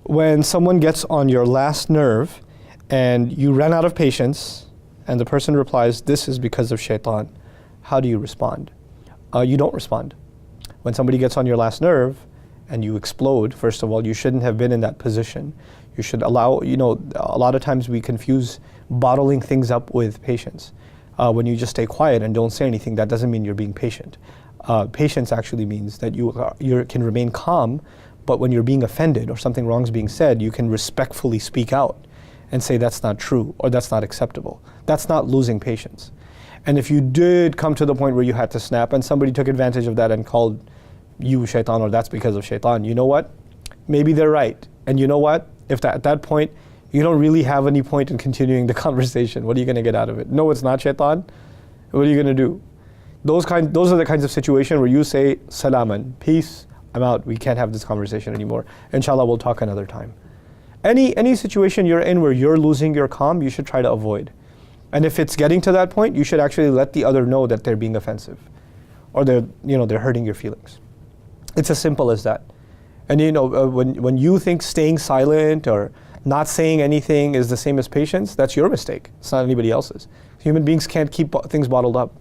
when someone gets on your last nerve and you ran out of patience and the person replies, this is because of shaitan, how do you respond? You don't respond. When somebody gets on your last nerve and you explode, first of all, you shouldn't have been in that position. You should allow, a lot of times we confuse bottling things up with patience. When you just stay quiet and don't say anything, that doesn't mean you're being patient. Patience actually means that you can remain calm, but when you're being offended or something wrong is being said, you can respectfully speak out and say that's not true or that's not acceptable. That's not losing patience. And if you did come to the point where you had to snap and somebody took advantage of that and called you shaitan or that's because of shaitan, you know what? Maybe they're right. And you know what? If at that point, you don't really have any point in continuing the conversation, what are you going to get out of it? No, it's not shaitan. What are you going to do? Those are the kinds of situations where you say, salaman, peace, I'm out, we can't have this conversation anymore. Inshallah, we'll talk another time. Any situation you're in where you're losing your calm, you should try to avoid. And if it's getting to that point, you should actually let the other know that they're being offensive or they're hurting your feelings. It's as simple as that. And when you think staying silent or not saying anything is the same as patience, that's your mistake. It's not anybody else's. Human beings can't keep things bottled up.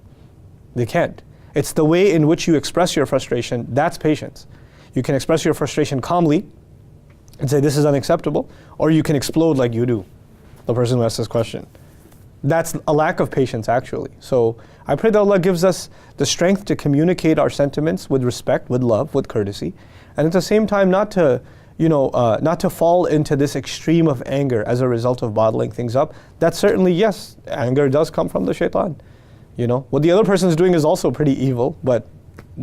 They can't. It's the way in which you express your frustration, that's patience. You can express your frustration calmly and say this is unacceptable, or you can explode like you do, the person who asked this question. That's a lack of patience actually. So I pray that Allah gives us the strength to communicate our sentiments with respect, with love, with courtesy, and at the same time not to fall into this extreme of anger as a result of bottling things up. That certainly, yes, anger does come from the shaitan. What the other person is doing is also pretty evil, but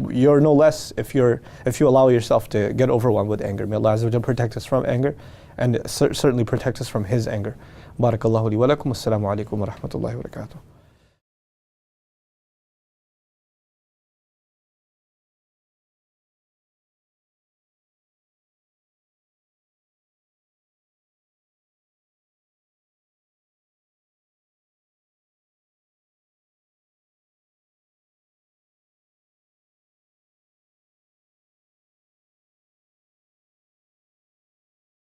you're no less if you allow yourself to get overwhelmed with anger. May Allah Azza wa Jalla protect us from anger and certainly protect us from His anger. Barakallahu li wa lakum. Assalamu alaikum wa rahmatullahi wa barakatuh.